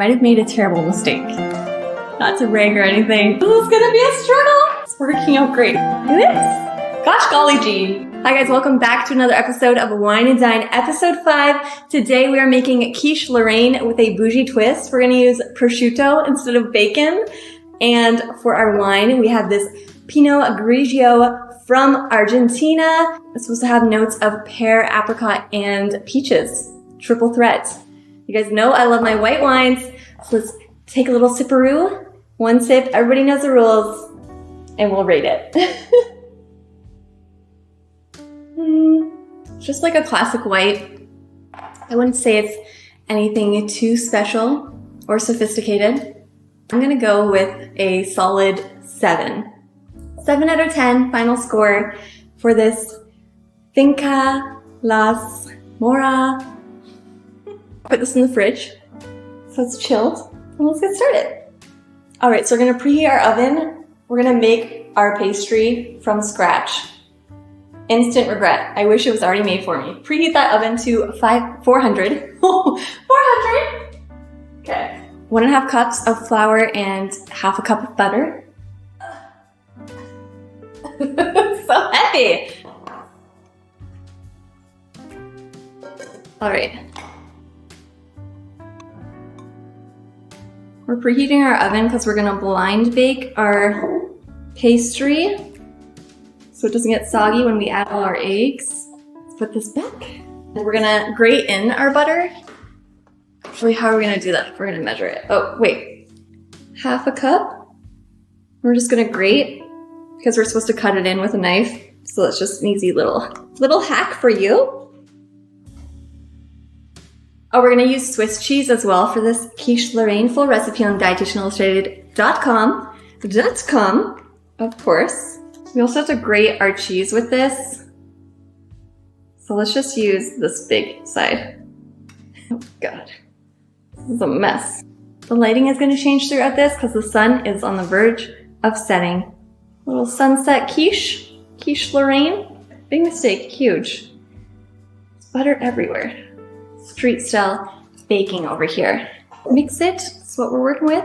Might have made a terrible mistake. Not to brag or anything. This is gonna be a struggle. It's working out great. It is. Gosh golly gee. Hi guys, welcome back to another episode of Wine and Dine, episode 5. Today we are making quiche Lorraine with a bougie twist. We're gonna use prosciutto instead of bacon. And for our wine, we have this Pinot Grigio from Argentina. It's supposed to have notes of pear, apricot, and peaches. Triple threat. You guys know I love my white wines. So let's take a little sipperoo. One sip, everybody knows the rules, and we'll rate it. Just like a classic white. I wouldn't say it's anything too special or sophisticated. I'm gonna go with a solid 7. 7 out of 10, final score for this Finca Las Mora. Put this in the fridge so it's chilled, and let's get started. All right, so we're gonna preheat our oven. We're gonna make our pastry from scratch. Instant regret. I wish it was already made for me. Preheat that oven to 400. 400! Okay. 1.5 cups of flour and half a cup of butter. So heavy. All right. We're preheating our oven because we're gonna blind bake our pastry so it doesn't get soggy when we add all our eggs. Let's put this back. And we're gonna grate in our butter. Actually, how are we gonna do that? We're gonna measure it. Oh, wait. Half a cup. We're just gonna grate because we're supposed to cut it in with a knife. So it's just an easy little hack for you. Oh, we're gonna use Swiss cheese as well for this quiche Lorraine. Full recipe on dietitianillustrated.com, of course. We also have to grate our cheese with this. So let's just use this big side. Oh God, this is a mess. The lighting is gonna change throughout this because the sun is on the verge of setting. Little sunset quiche Lorraine. Big mistake, huge. There's butter everywhere. Street style baking over here. Mix it, that's what we're working with.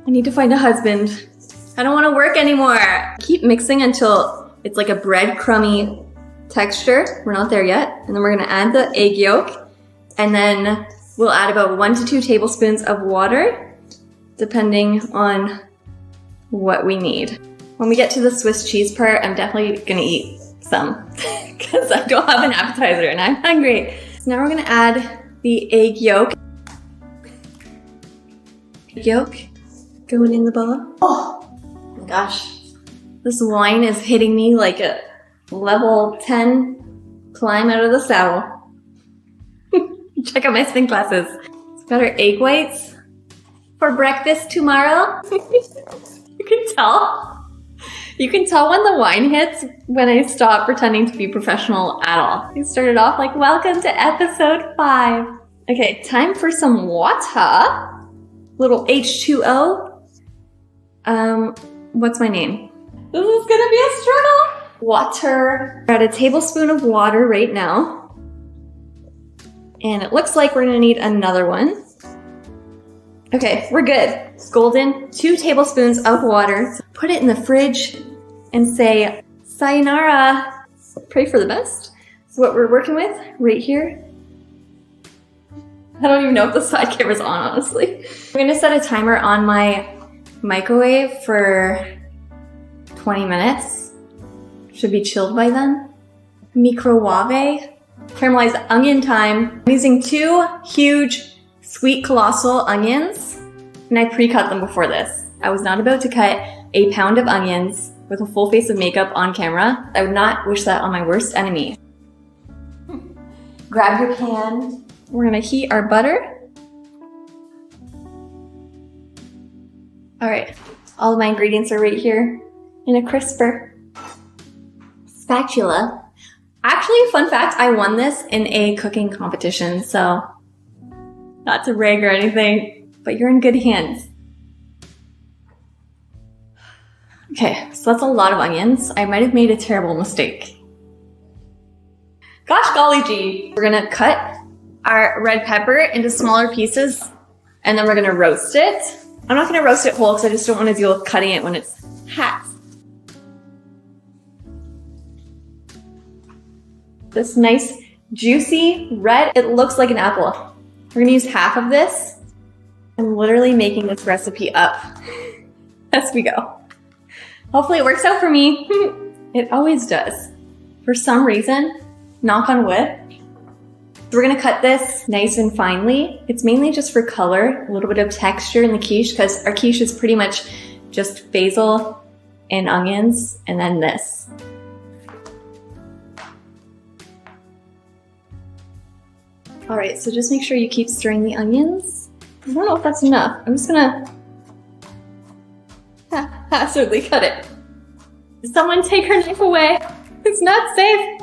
I need to find a husband. I don't want to work anymore. Keep mixing until it's like a breadcrumby texture. We're not there yet. And then we're gonna add the egg yolk. And then we'll add about 1 to 2 tablespoons of water, depending on what we need. When we get to the Swiss cheese part, I'm definitely gonna eat some because I don't have an appetizer and I'm hungry. So now we're gonna add the egg yolk. Yolk going in the bowl. Oh my gosh, this wine is hitting me like a level 10 climb out of the saddle. Check out my spin classes. It's got our egg whites for breakfast tomorrow. You can tell. You can tell when the wine hits when I stop pretending to be professional at all. We started off like, welcome to episode 5. Okay, time for some water. Little H2O. What's my name? This is gonna be a struggle. Water. We're at a tablespoon of water right now. And it looks like we're gonna need another one. Okay, we're good. It's golden. 2 tablespoons of water. Put it in the fridge and say, sayonara. Pray for the best. So what we're working with right here. I don't even know if the side camera's on, honestly. I'm gonna set a timer on my microwave for 20 minutes. Should be chilled by then. Microwave. Caramelized onion time. I'm using 2 huge sweet colossal onions, and I pre-cut them before this. I was not about to cut a pound of onions with a full face of makeup on camera. I would not wish that on my worst enemy. Grab your pan. We're gonna heat our butter. All right, all of my ingredients are right here in a crisper spatula. Actually, fun fact, I won this in a cooking competition, so not to brag or anything, but you're in good hands. Okay, so that's a lot of onions. I might have made a terrible mistake. Gosh golly gee. We're gonna cut our red pepper into smaller pieces, and then we're gonna roast it. I'm not gonna roast it whole because I just don't want to deal with cutting it when it's hot. This nice, juicy red, it looks like an apple. We're gonna use half of this. I'm literally making this recipe up as we go. Hopefully it works out for me. It always does. For some reason, knock on wood. We're gonna cut this nice and finely. It's mainly just for color, a little bit of texture in the quiche, because our quiche is pretty much just basil and onions, and then this. All right, so just make sure you keep stirring the onions. I don't know if that's enough. I'm just gonna haphazardly cut it. Someone take her knife away. It's not safe.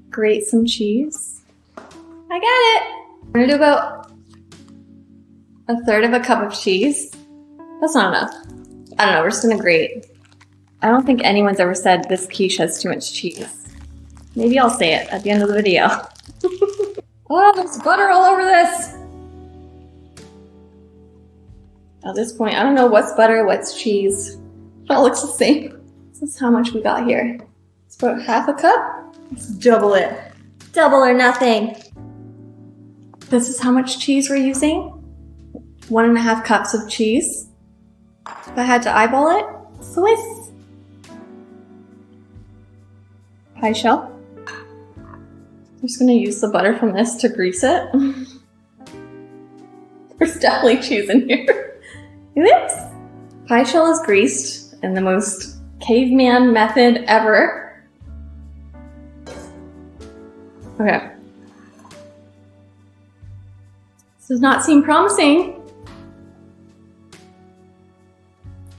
Grate some cheese. I got it. We're gonna do about 1/3 of a cup of cheese. That's not enough. I don't know, we're just gonna grate. I don't think anyone's ever said this quiche has too much cheese. Maybe I'll say it at the end of the video. Oh, there's butter all over this. At this point, I don't know what's butter, what's cheese. It all looks the same. This is how much we got here. It's about half a cup. Let's double it. Double or nothing. This is how much cheese we're using. 1.5 cups of cheese. If I had to eyeball it, Swiss. Pie shell. I'm just gonna use the butter from this to grease it. There's definitely cheese in here. Oops. Pie shell is greased in the most caveman method ever. Okay. This does not seem promising.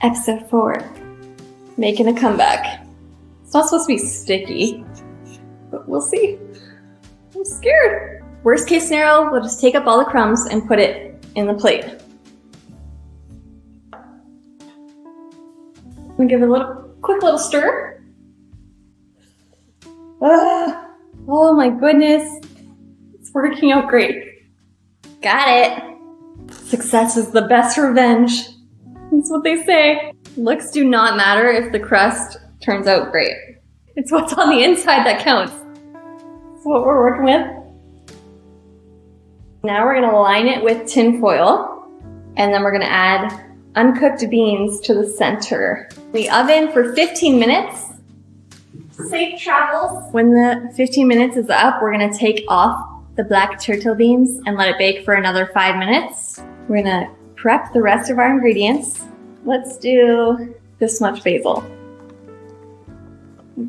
Episode 4. Making a comeback. It's not supposed to be sticky, but we'll see. I'm scared. Worst case scenario, we'll just take up all the crumbs and put it in the plate. I'm gonna give it a quick little stir. Oh my goodness. It's working out great. Got it. Success is the best revenge. That's what they say. Looks do not matter if the crust turns out great. It's what's on the inside that counts. That's what we're working with. Now we're gonna line it with tin foil, and then we're gonna add uncooked beans to the center. The oven for 15 minutes. Safe travels. When the 15 minutes is up, we're gonna take off the black turtle beans and let it bake for another 5 minutes. We're gonna prep the rest of our ingredients. Let's do this much basil.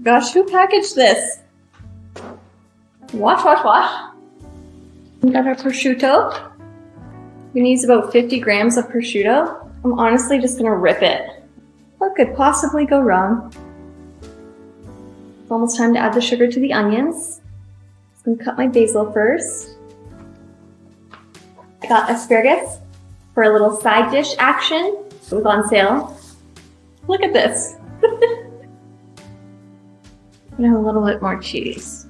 Gosh, who packaged this? Wash, wash, wash. We got our prosciutto. We're gonna use about 50 grams of prosciutto. I'm honestly just gonna rip it. What could possibly go wrong? It's almost time to add the sugar to the onions. I'm gonna cut my basil first. I got asparagus for a little side dish action. It was on sale. Look at this. I'm gonna have a little bit more cheese.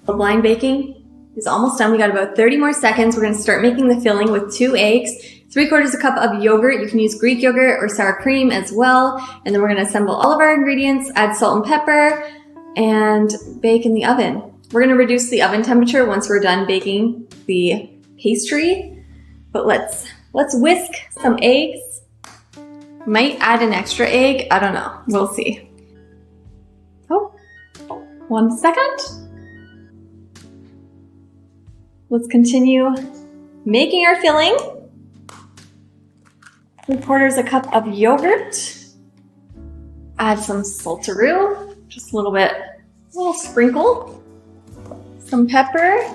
The blind baking is almost done. We got about 30 more seconds. We're gonna start making the filling with 2 eggs, 3/4 cup of yogurt. You can use Greek yogurt or sour cream as well. And then we're gonna assemble all of our ingredients, add salt and pepper, and bake in the oven. We're gonna reduce the oven temperature once we're done baking the pastry. But let's whisk some eggs. Might add an extra egg. I don't know. We'll see. Oh, 1 second. Let's continue making our filling. 3/4 cup of yogurt. Add some saltaroo, just a little bit, a little sprinkle. Some pepper.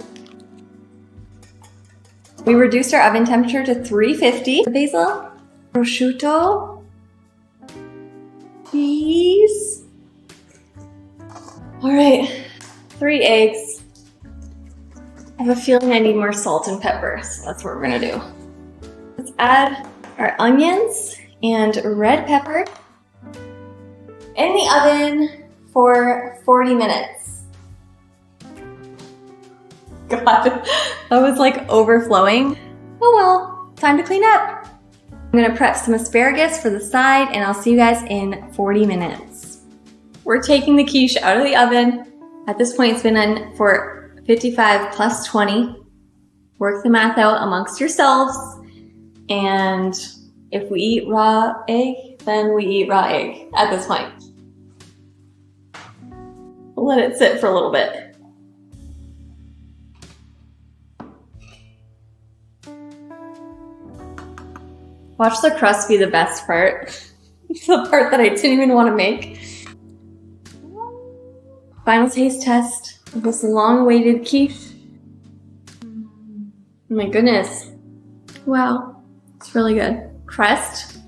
We reduced our oven temperature to 350. Basil, prosciutto, cheese. All right, 3 eggs. I have a feeling I need more salt and pepper, so that's what we're gonna do. Let's add our onions and red pepper. in the oven for 40 minutes. God, that was like overflowing. Oh well, time to clean up. I'm gonna prep some asparagus for the side and I'll see you guys in 40 minutes. We're taking the quiche out of the oven. At this point, it's been in for 55 plus 20. Work the math out amongst yourselves. And if we eat raw egg, then we eat raw egg at this point. We'll let it sit for a little bit. Watch the crust be the best part. It's the part that I didn't even want to make. Final taste test of this long-awaited quiche. Oh my goodness. Wow, it's really good. Crust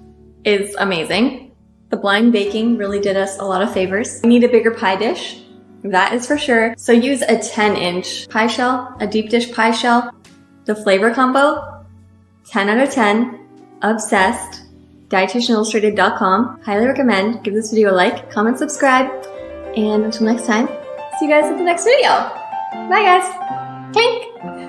is amazing. The blind baking really did us a lot of favors. We need a bigger pie dish, that is for sure. So use a 10-inch pie shell, a deep dish pie shell. The flavor combo, 10 out of 10. Obsessed. Dietitianillustrated.com. Highly recommend. Give this video a like, comment, subscribe, and until next time, see you guys in the next video. Bye guys. Clink!